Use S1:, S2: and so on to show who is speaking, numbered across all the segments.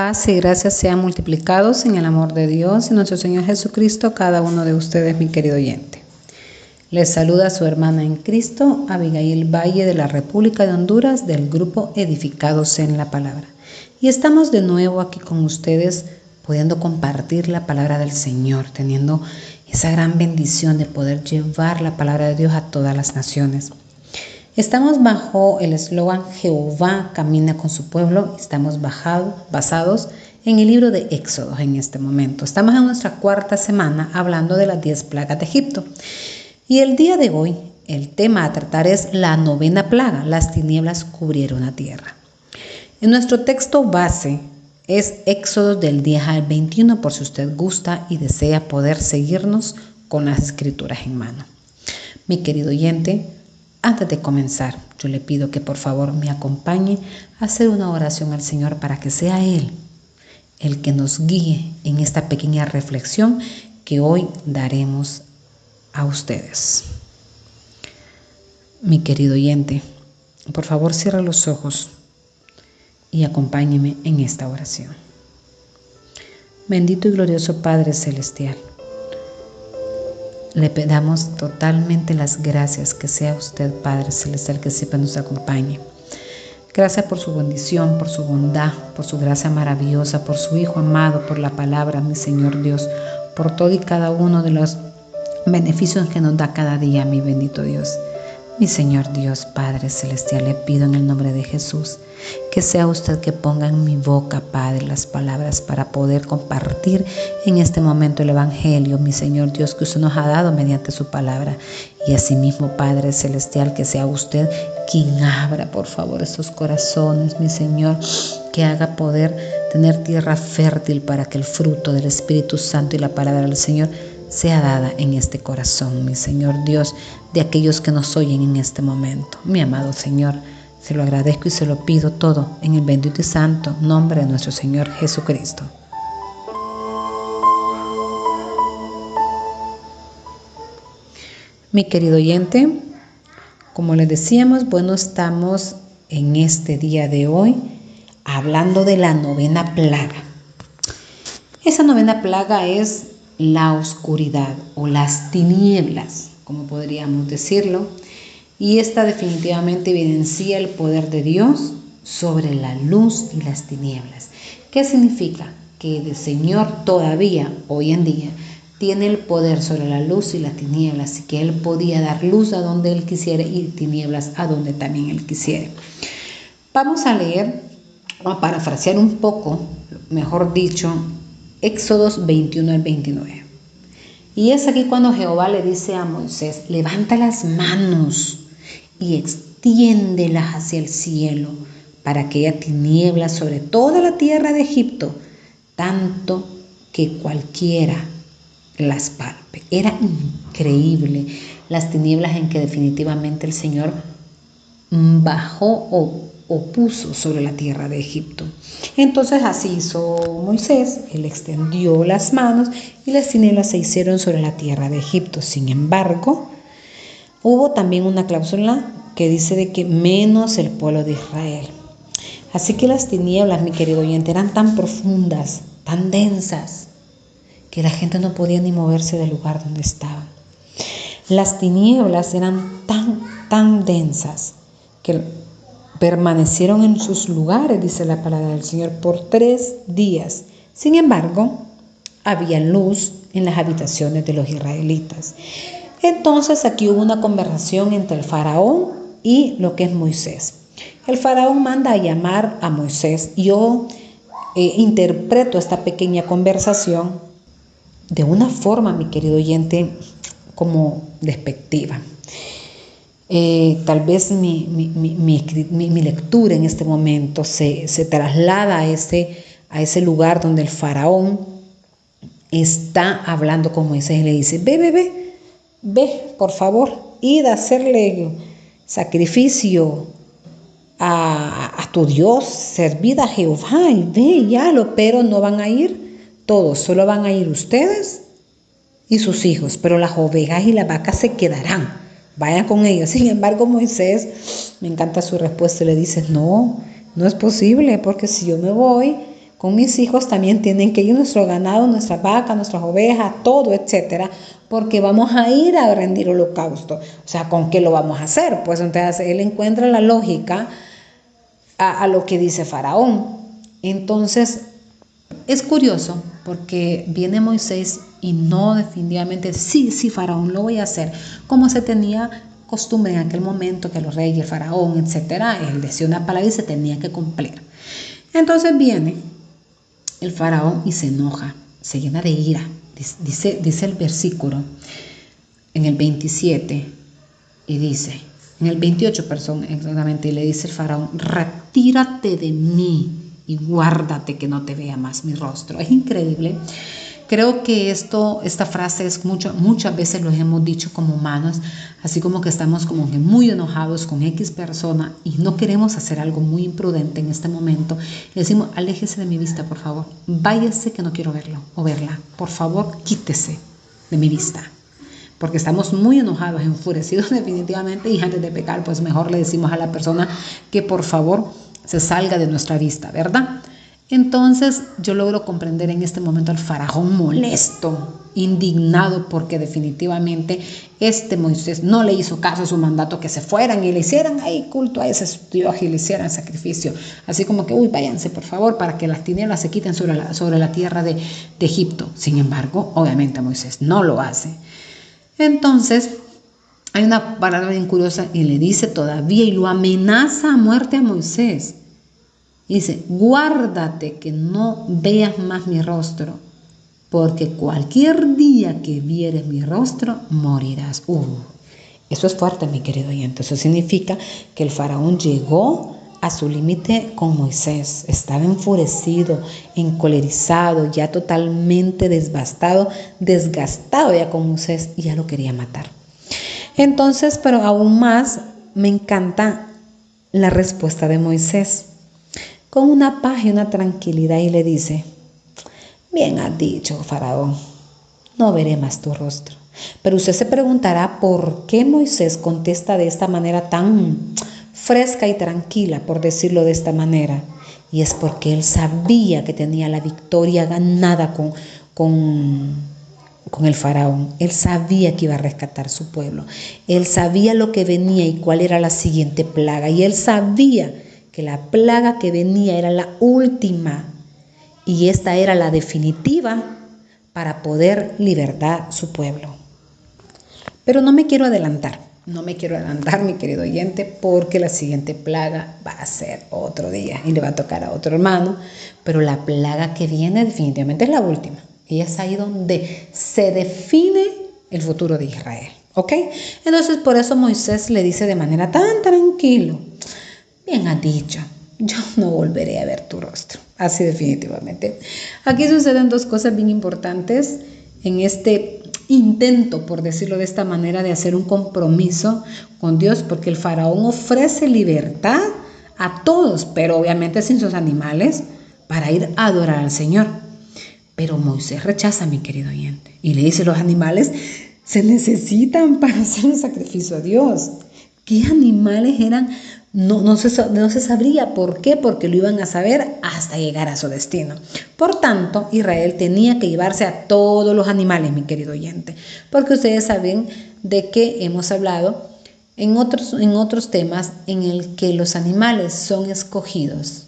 S1: Paz y gracias sean multiplicados en el amor de Dios y nuestro Señor Jesucristo, cada uno de ustedes, mi querido oyente. Les saluda su hermana en Cristo, Abigail Valle, de la República de Honduras, del grupo Edificados en la Palabra. Y estamos de nuevo aquí con ustedes, pudiendo compartir la palabra del Señor, teniendo esa gran bendición de poder llevar la palabra de Dios a todas las naciones. Estamos bajo el eslogan Jehová camina con su pueblo. Estamos basados en el libro de Éxodo en este momento. Estamos en nuestra cuarta semana hablando de las 10 plagas de Egipto. Y el día de hoy, el tema a tratar es la 9ª plaga. Las tinieblas cubrieron la tierra. En nuestro texto base es Éxodo del 10 al 21, por si usted gusta y desea poder seguirnos con las escrituras en mano. Mi querido oyente, antes de comenzar, yo le pido que por favor me acompañe a hacer una oración al Señor para que sea Él el que nos guíe en esta pequeña reflexión que hoy daremos a ustedes. Mi querido oyente, por favor cierre los ojos y acompáñeme en esta oración. Bendito y glorioso Padre Celestial, le damos totalmente las gracias que sea usted, Padre Celestial, que siempre nos acompañe. Gracias por su bendición, por su bondad, por su gracia maravillosa, por su Hijo amado, por la palabra, mi Señor Dios, por todo y cada uno de los beneficios que nos da cada día, mi bendito Dios. Mi Señor Dios, Padre Celestial, le pido en el nombre de Jesús que sea usted que ponga en mi boca, Padre, las palabras para poder compartir en este momento el Evangelio, mi Señor Dios, que usted nos ha dado mediante su palabra. Y asimismo, Padre Celestial, que sea usted quien abra, por favor, estos corazones, mi Señor, que haga poder tener tierra fértil para que el fruto del Espíritu Santo y la palabra del Señor sea dada en este corazón, mi Señor Dios, de aquellos que nos oyen en este momento. Mi amado Señor, se lo agradezco y se lo pido todo en el bendito y santo nombre de nuestro Señor Jesucristo. Mi querido oyente, como les decíamos, estamos en este día de hoy hablando de la 9ª plaga. Esa 9ª plaga es la oscuridad o las tinieblas, como podríamos decirlo, y esta definitivamente evidencia el poder de Dios sobre la luz y las tinieblas. ¿Qué significa? Que el Señor todavía, hoy en día, tiene el poder sobre la luz y las tinieblas, y que Él podía dar luz a donde Él quisiera y tinieblas a donde también Él quisiera. Vamos a leer, o a parafrasear un poco, mejor dicho, Éxodos 21 al 29. Y es aquí cuando Jehová le dice a Moisés: levanta las manos y extiéndelas hacia el cielo para que haya tinieblas sobre toda la tierra de Egipto, tanto que cualquiera las palpe. Era increíble las tinieblas en que definitivamente el Señor bajó o puso sobre la tierra de Egipto. Entonces así hizo Moisés, él extendió las manos y las tinieblas se hicieron sobre la tierra de Egipto. Sin embargo, hubo también una cláusula que dice de que menos el pueblo de Israel. Así que las tinieblas, mi querido oyente, eran tan profundas, tan densas, que la gente no podía ni moverse del lugar donde estaba. Las tinieblas eran tan densas que permanecieron en sus lugares, dice la palabra del Señor, por 3 días. Sin embargo, había luz en las habitaciones de los israelitas. Entonces aquí hubo una conversación entre el faraón y lo que es Moisés. El faraón manda a llamar a Moisés. Yo interpreto esta pequeña conversación de una forma, mi querido oyente, como despectiva. Tal vez mi lectura en este momento se traslada a ese lugar donde el faraón está hablando con Moisés y le dice: ve, por favor, id a hacerle sacrificio a tu Dios, servid a Jehová y ve y hazlo, pero no van a ir todos, solo van a ir ustedes y sus hijos, pero las ovejas y las vacas se quedarán. Vayan con ellos. Sin embargo, Moisés, me encanta su respuesta, le dice: no es posible, porque si yo me voy, con mis hijos también tienen que ir nuestro ganado, nuestras vacas, nuestras ovejas, todo, etcétera, porque vamos a ir a rendir holocausto. O sea, ¿con qué lo vamos a hacer? Pues entonces él encuentra la lógica a lo que dice Faraón. Entonces, es curioso porque viene Moisés y no definitivamente, sí, Faraón, lo voy a hacer, como se tenía costumbre en aquel momento que los reyes, Faraón, etcétera, él decía una palabra y se tenía que cumplir. Entonces viene el Faraón y se enoja, se llena de ira. Dice el versículo en el 27 y dice, en el 28, perdón, exactamente, y le dice el Faraón: retírate de mí y guárdate que no te vea más mi rostro. Es increíble. Creo que esta frase es muchas veces lo hemos dicho como humanos, así como que estamos como que muy enojados con X persona y no queremos hacer algo muy imprudente en este momento. Le decimos: aléjese de mi vista, por favor. Váyase que no quiero verlo o verla. Por favor, quítese de mi vista. Porque estamos muy enojados, enfurecidos definitivamente, y antes de pecar, pues mejor le decimos a la persona que por favor se salga de nuestra vista, ¿verdad? Entonces yo logro comprender en este momento al Faraón molesto, indignado, porque definitivamente Moisés no le hizo caso a su mandato, que se fueran y le hicieran ahí culto a ese Dios y le hicieran sacrificio. Así como que, váyanse por favor para que las tinieblas se quiten sobre la tierra de Egipto. Sin embargo, obviamente Moisés no lo hace. Entonces, hay una palabra bien curiosa y le dice todavía y lo amenaza a muerte a Moisés. Dice: guárdate que no veas más mi rostro, porque cualquier día que vieres mi rostro, morirás. Eso es fuerte, mi querido oyente. Eso significa que el Faraón llegó a su límite con Moisés. Estaba enfurecido, encolerizado, ya totalmente desgastado ya con Moisés, y ya lo quería matar. Entonces, pero aún más me encanta la respuesta de Moisés, con una paz y una tranquilidad, y le dice: bien has dicho, Faraón, no veré más tu rostro. Pero usted se preguntará por qué Moisés contesta de esta manera tan fresca y tranquila, por decirlo de esta manera. Y es porque él sabía que tenía la victoria ganada con el Faraón. Él sabía que iba a rescatar su pueblo. Él sabía lo que venía y cuál era la siguiente plaga. Y él sabía que la plaga que venía era la última. Y esta era la definitiva para poder libertar su pueblo. Pero no me quiero adelantar, mi querido oyente, porque la siguiente plaga va a ser otro día y le va a tocar a otro hermano. Pero la plaga que viene definitivamente es la última. Y es ahí donde se define el futuro de Israel. ¿Ok? Entonces por eso Moisés le dice de manera tan tranquilo: bien has dicho, yo no volveré a ver tu rostro. Así definitivamente. Aquí suceden dos cosas bien importantes en este intento, por decirlo de esta manera, de hacer un compromiso con Dios, porque el Faraón ofrece libertad a todos, pero obviamente sin sus animales, para ir a adorar al Señor. Pero Moisés rechaza, mi querido oyente, y le dice: los animales se necesitan para hacer un sacrificio a Dios. ¿Qué animales eran? No se sabría. ¿Por qué? Porque lo iban a saber hasta llegar a su destino. Por tanto, Israel tenía que llevarse a todos los animales, mi querido oyente, porque ustedes saben de que hemos hablado en otros temas en el que los animales son escogidos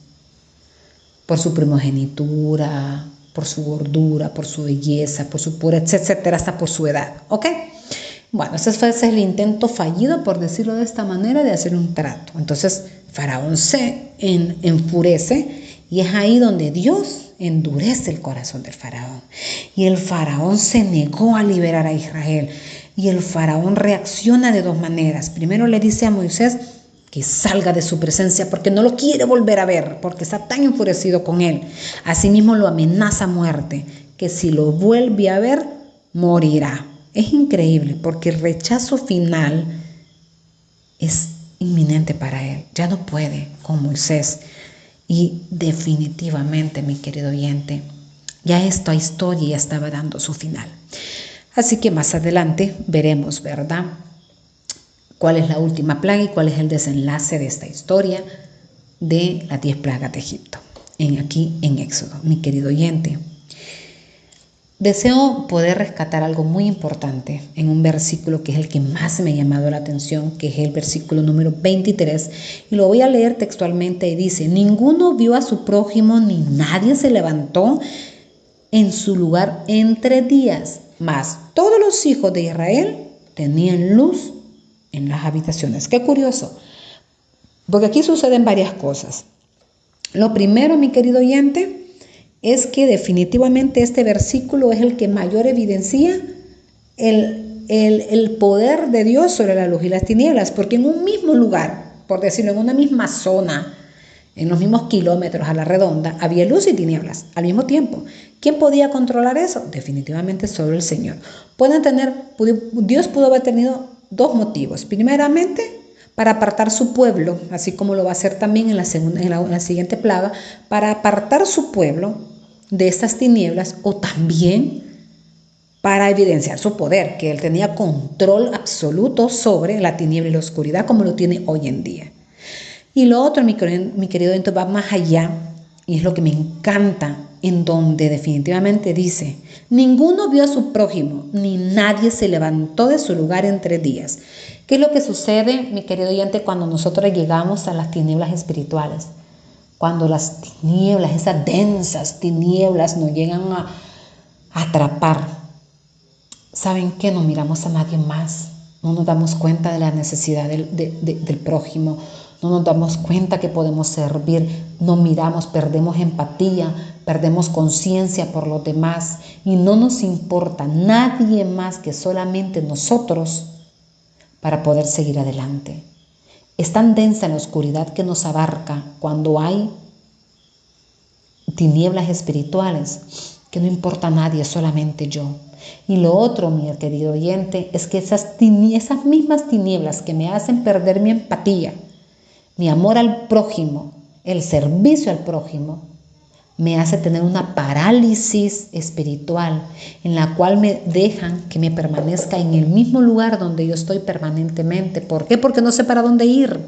S1: por su primogenitura, por su gordura, por su belleza, por su pureza, etcétera, hasta por su edad. ¿Ok? Bueno, ese es el intento fallido, por decirlo de esta manera, de hacer un trato. Entonces, Faraón se enfurece, y es ahí donde Dios endurece el corazón del Faraón. Y el Faraón se negó a liberar a Israel. Y el Faraón reacciona de dos maneras. Primero le dice a Moisés que salga de su presencia porque no lo quiere volver a ver, porque está tan enfurecido con él. Asimismo lo amenaza a muerte, que si lo vuelve a ver, morirá. Es increíble porque el rechazo final es inminente para él. Ya no puede con Moisés. Y definitivamente, mi querido oyente, ya esta historia ya estaba dando su final. Así que más adelante veremos, ¿verdad?, cuál es la última plaga y cuál es el desenlace de esta historia de las 10 plagas de Egipto. aquí en Éxodo, mi querido oyente. Deseo poder rescatar algo muy importante en un versículo que es el que más me ha llamado la atención, que es el versículo número 23, y lo voy a leer textualmente y dice: ninguno vio a su prójimo ni nadie se levantó en su lugar entre días, mas todos los hijos de Israel tenían luz en las habitaciones. Qué curioso, porque aquí suceden varias cosas. Lo primero, mi querido oyente, es que definitivamente este versículo es el que mayor evidencia el poder de Dios sobre la luz y las tinieblas, porque en un mismo lugar, por decirlo, en una misma zona, en los mismos kilómetros a la redonda, había luz y tinieblas al mismo tiempo. ¿Quién podía controlar eso? Definitivamente solo el Señor. Dios pudo haber tenido dos motivos. Primeramente, para apartar su pueblo, así como lo va a hacer también en la siguiente plaga, para apartar su pueblo de estas tinieblas, o también para evidenciar su poder, que él tenía control absoluto sobre la tiniebla y la oscuridad como lo tiene hoy en día. Y lo otro, mi querido, entonces va más allá, y es lo que me encanta, en donde definitivamente dice: ninguno vio a su prójimo, ni nadie se levantó de su lugar entre días. ¿Qué es lo que sucede, mi querido oyente, cuando nosotros llegamos a las tinieblas espirituales? Cuando las tinieblas, esas densas tinieblas, nos llegan a atrapar, ¿saben qué? No miramos a nadie más, no nos damos cuenta de la necesidad del prójimo, no nos damos cuenta que podemos servir, no miramos, perdemos empatía, perdemos conciencia por los demás y no nos importa nadie más que solamente nosotros para poder seguir adelante. Es tan densa la oscuridad que nos abarca cuando hay tinieblas espirituales que no importa a nadie, solamente yo. Y lo otro, mi querido oyente, es que esas mismas tinieblas que me hacen perder mi empatía, mi amor al prójimo, el servicio al prójimo, me hace tener una parálisis espiritual en la cual me dejan que me permanezca en el mismo lugar donde yo estoy permanentemente. ¿Por qué? Porque no sé para dónde ir,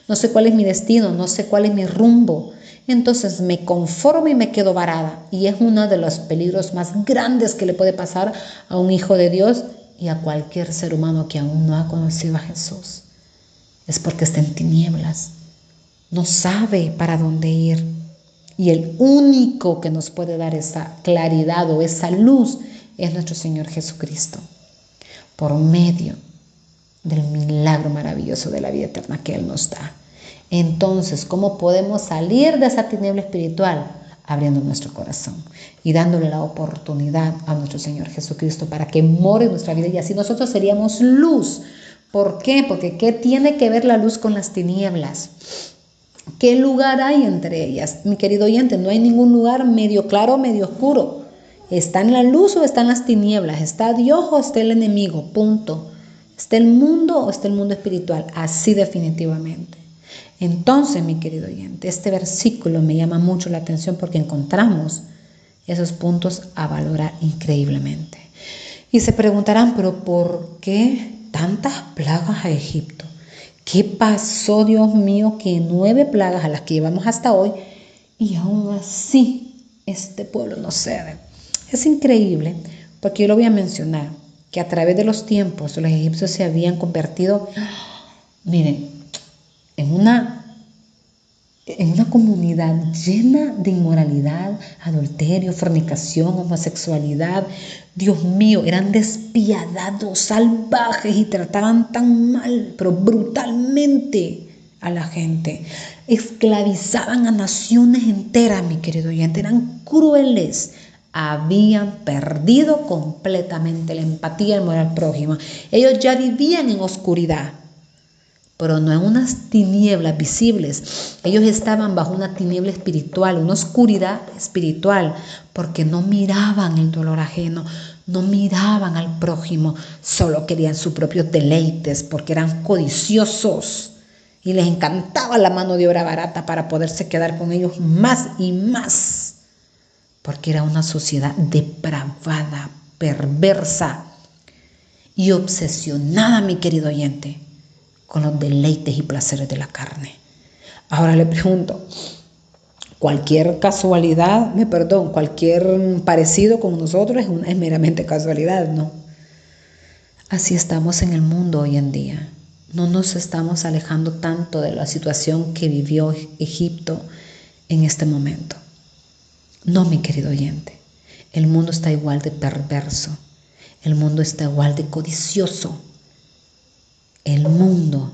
S1: no sé cuál es mi destino, no sé cuál es mi rumbo. Entonces me conformo y me quedo varada, y es uno de los peligros más grandes que le puede pasar a un hijo de Dios y a cualquier ser humano que aún no ha conocido a Jesús. Es porque está en tinieblas, no sabe para dónde ir. Y el único que nos puede dar esa claridad o esa luz es nuestro Señor Jesucristo, por medio del milagro maravilloso de la vida eterna que Él nos da. Entonces, ¿cómo podemos salir de esa tiniebla espiritual? Abriendo nuestro corazón y dándole la oportunidad a nuestro Señor Jesucristo para que more en nuestra vida, y así nosotros seríamos luz. ¿Por qué? Porque ¿qué tiene que ver la luz con las tinieblas? ¿Qué lugar hay entre ellas? Mi querido oyente, no hay ningún lugar medio claro o medio oscuro. ¿Está en la luz o está en las tinieblas? ¿Está Dios o está el enemigo? Punto. ¿Está el mundo o está el mundo espiritual? Así definitivamente. Entonces, mi querido oyente, este versículo me llama mucho la atención porque encontramos esos puntos a valorar increíblemente. Y se preguntarán, ¿pero por qué tantas plagas a Egipto? ¿Qué pasó, Dios mío, que 9 plagas a las que llevamos hasta hoy y aún así este pueblo no cede? Es increíble, porque yo lo voy a mencionar, que a través de los tiempos los egipcios se habían convertido, miren, en una comunidad llena de inmoralidad, adulterio, fornicación, homosexualidad. Dios mío, eran despiadados, salvajes y trataban tan mal, pero brutalmente a la gente. Esclavizaban a naciones enteras, mi querido oyente, eran crueles. Habían perdido completamente la empatía y el amor al prójimo. Ellos ya vivían en oscuridad, pero no en unas tinieblas visibles. Ellos estaban bajo una tiniebla espiritual, una oscuridad espiritual, porque no miraban el dolor ajeno, no miraban al prójimo, solo querían sus propios deleites, porque eran codiciosos y les encantaba la mano de obra barata para poderse quedar con ellos más y más, porque era una sociedad depravada, perversa y obsesionada, mi querido oyente, con los deleites y placeres de la carne. Ahora le pregunto, Cualquier cualquier parecido con nosotros es meramente casualidad, ¿no? Así estamos en el mundo hoy en día. No nos estamos alejando tanto de la situación que vivió Egipto en este momento. No, mi querido oyente, el mundo está igual de perverso, el mundo está igual de codicioso, el mundo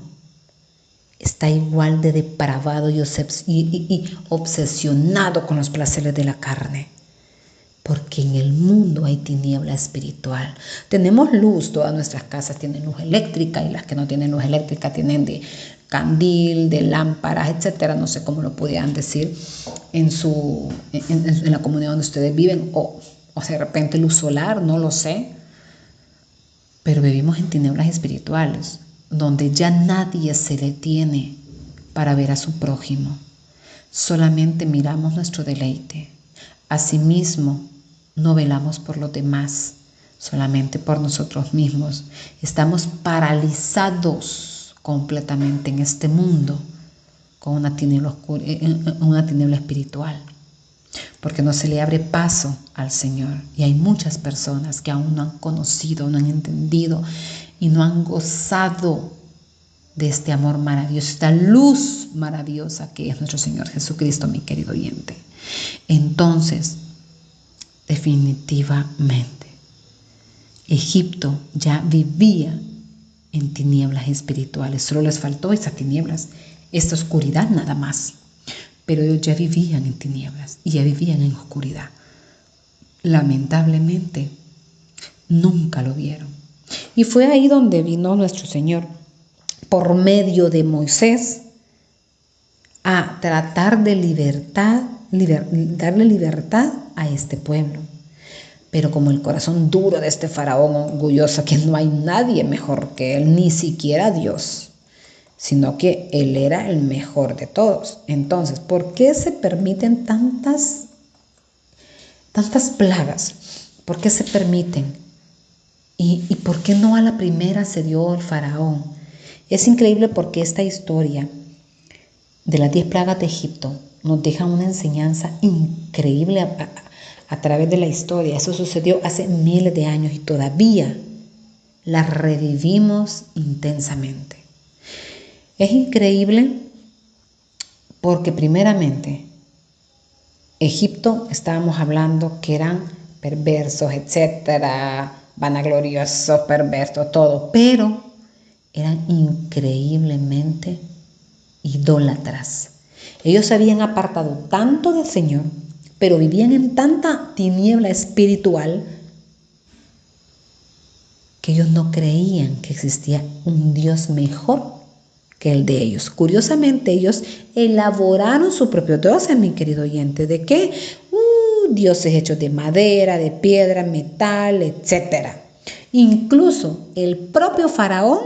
S1: está igual de depravado y obsesionado con los placeres de la carne. Porque en el mundo hay tiniebla espiritual. Tenemos luz, todas nuestras casas tienen luz eléctrica y las que no tienen luz eléctrica tienen de candil, de lámparas, etcétera. No sé cómo lo pudieran decir en la comunidad donde ustedes viven o de repente luz solar, no lo sé. Pero vivimos en tinieblas espirituales, donde ya nadie se detiene para ver a su prójimo. Solamente miramos nuestro deleite. Asimismo, no velamos por los demás, solamente por nosotros mismos. Estamos paralizados completamente en este mundo con una tiniebla espiritual, porque no se le abre paso al Señor. Y hay muchas personas que aún no han conocido, no han entendido y no han gozado de este amor maravilloso, esta luz maravillosa que es nuestro Señor Jesucristo, mi querido oyente. Entonces, definitivamente, Egipto ya vivía en tinieblas espirituales. Solo les faltó esas tinieblas, esta oscuridad nada más. Pero ellos ya vivían en tinieblas y ya vivían en oscuridad. Lamentablemente, nunca lo vieron. Y fue ahí donde vino nuestro Señor, por medio de Moisés, a tratar de darle libertad a este pueblo. Pero como el corazón duro de este faraón orgulloso, que no hay nadie mejor que él, ni siquiera Dios, sino que él era el mejor de todos. Entonces, ¿por qué se permiten tantas plagas? ¿Por qué se permiten? ¿Y por qué no a la primera se dio el faraón? Es increíble porque esta historia de las 10 plagas de Egipto nos deja una enseñanza increíble a través de la historia. Eso sucedió hace miles de años y todavía la revivimos intensamente. Es increíble porque primeramente Egipto, estábamos hablando que eran perversos, etcétera, vanagloriosos, perversos, todo, pero eran increíblemente idólatras. Ellos se habían apartado tanto del Señor, pero vivían en tanta tiniebla espiritual que ellos no creían que existía un Dios mejor que el de ellos. Curiosamente, ellos elaboraron su propio Dios, mi querido oyente. ¿De qué? Dioses hechos de madera, de piedra, metal, etcétera. Incluso el propio faraón,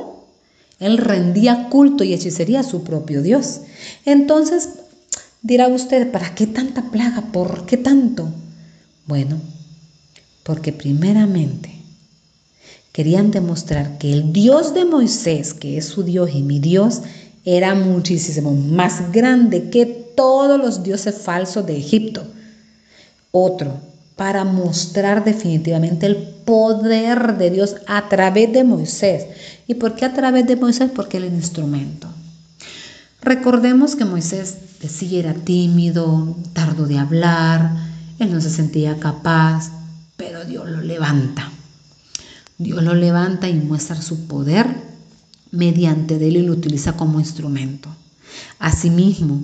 S1: él rendía culto y hechicería a su propio Dios. Entonces, dirá usted, ¿para qué tanta plaga? ¿Por qué tanto? Bueno, porque primeramente querían demostrar que el Dios de Moisés, que es su Dios y mi Dios, era muchísimo más grande que todos los dioses falsos de Egipto. Otro, para mostrar definitivamente el poder de Dios a través de Moisés. ¿Y por qué a través de Moisés? Porque él era el instrumento. Recordemos que Moisés decía era tímido, tardo de hablar, él no se sentía capaz, pero Dios lo levanta. Dios lo levanta y muestra su poder mediante de él y lo utiliza como instrumento. Asimismo,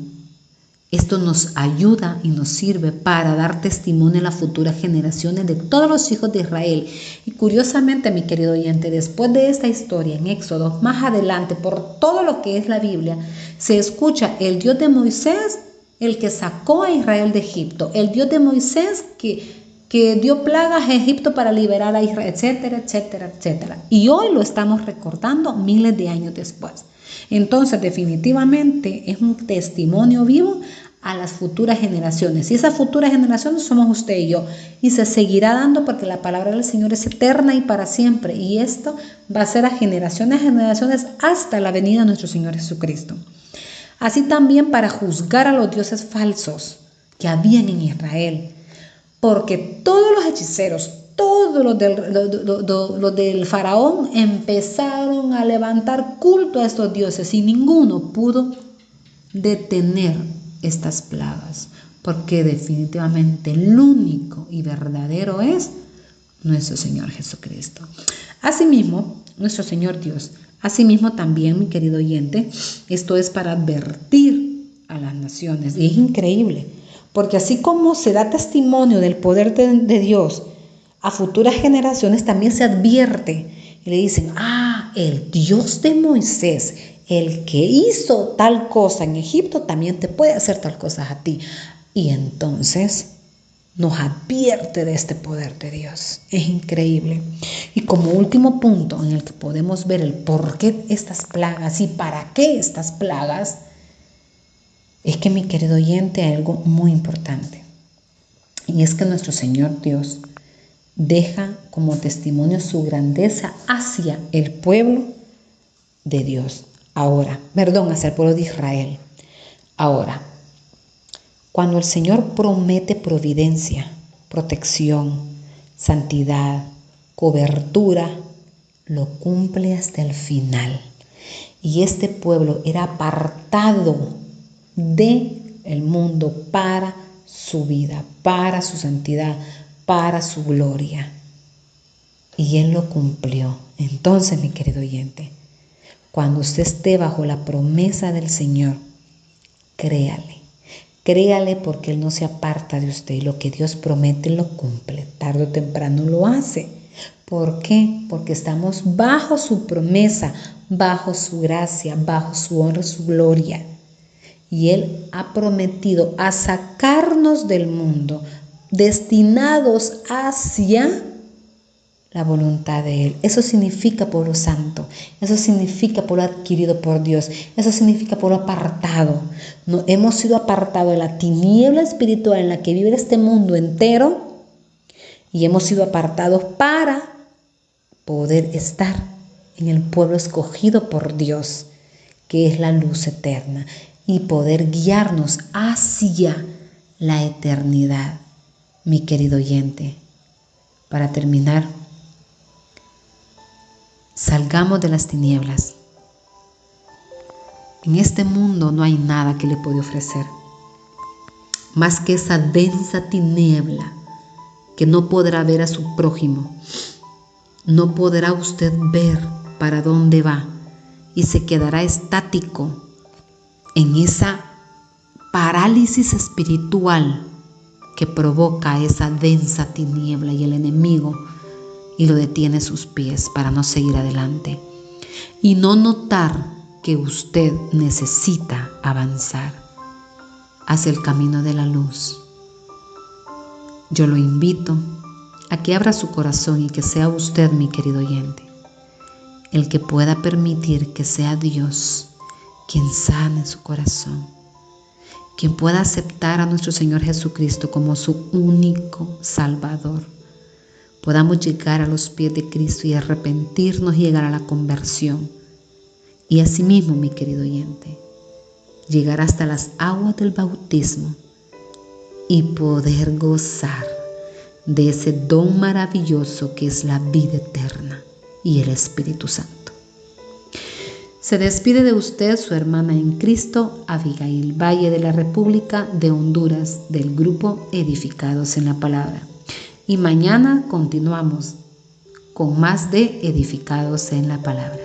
S1: esto nos ayuda y nos sirve para dar testimonio a las futuras generaciones de todos los hijos de Israel. Y curiosamente, mi querido oyente, después de esta historia en Éxodo, más adelante, por todo lo que es la Biblia, se escucha el Dios de Moisés, el que sacó a Israel de Egipto, el Dios de Moisés que dio plagas a Egipto para liberar a Israel, etcétera, etcétera, etcétera. Y hoy lo estamos recordando miles de años después. Entonces, definitivamente es un testimonio vivo a las futuras generaciones. Y esas futuras generaciones somos usted y yo. Y se seguirá dando porque la palabra del Señor es eterna y para siempre. Y esto va a ser a generaciones hasta la venida de nuestro Señor Jesucristo. Así también para juzgar a los dioses falsos. que habían en Israel, porque todos los hechiceros, todos los del faraón empezaron a levantar culto a estos dioses y ninguno pudo detener estas plagas, porque definitivamente el único y verdadero es nuestro Señor Jesucristo. Asimismo, nuestro Señor Dios, asimismo también, mi querido oyente, esto es para advertir a las naciones. Y es increíble, porque así como se da testimonio del poder de Dios a futuras generaciones, también se advierte y le dicen, el Dios de Moisés, el que hizo tal cosa en Egipto, también te puede hacer tal cosa a ti. Y entonces nos advierte de este poder de Dios. Es increíble. Y como último punto en el que podemos ver el por qué estas plagas y para qué estas plagas, es que, mi querido oyente, hay algo muy importante. Y es que nuestro Señor Dios deja como testimonio su grandeza hacia el pueblo de Dios. Hacia el pueblo de Israel. Ahora, cuando el Señor promete providencia, protección, santidad, cobertura, lo cumple hasta el final. Y este pueblo era apartado del mundo para su vida, para su santidad, para su gloria. Y Él lo cumplió. Entonces, mi querido oyente, cuando usted esté bajo la promesa del Señor, créale. Créale, porque Él no se aparta de usted. Y lo que Dios promete lo cumple. Tarde o temprano lo hace. ¿Por qué? Porque estamos bajo su promesa, bajo su gracia, bajo su honra y su gloria. Y Él ha prometido a sacarnos del mundo, destinados hacia la voluntad de Él. Eso significa pueblo santo. Eso significa pueblo adquirido por Dios. Eso significa pueblo apartado. No, hemos sido apartados de la tiniebla espiritual en la que vive este mundo entero, y hemos sido apartados para poder estar en el pueblo escogido por Dios, que es la luz eterna, y poder guiarnos hacia la eternidad. Mi querido oyente, para terminar, salgamos de las tinieblas. En este mundo no hay nada que le puede ofrecer más que esa densa tiniebla que no podrá ver a su prójimo. No podrá usted ver para dónde va y se quedará estático en esa parálisis espiritual que provoca esa densa tiniebla, y el enemigo y lo detiene a sus pies para no seguir adelante y no notar que usted necesita avanzar hacia el camino de la luz. Yo lo invito a que abra su corazón y que sea usted, mi querido oyente, el que pueda permitir que sea Dios quien sane su corazón, quien pueda aceptar a nuestro Señor Jesucristo como su único Salvador. Podamos llegar a los pies de Cristo y arrepentirnos y llegar a la conversión. Y asimismo, mi querido oyente, llegar hasta las aguas del bautismo y poder gozar de ese don maravilloso que es la vida eterna y el Espíritu Santo. Se despide de usted su hermana en Cristo, Abigail Valle, de la República de Honduras, del grupo Edificados en la Palabra. Y mañana continuamos con más de Edificados en la Palabra.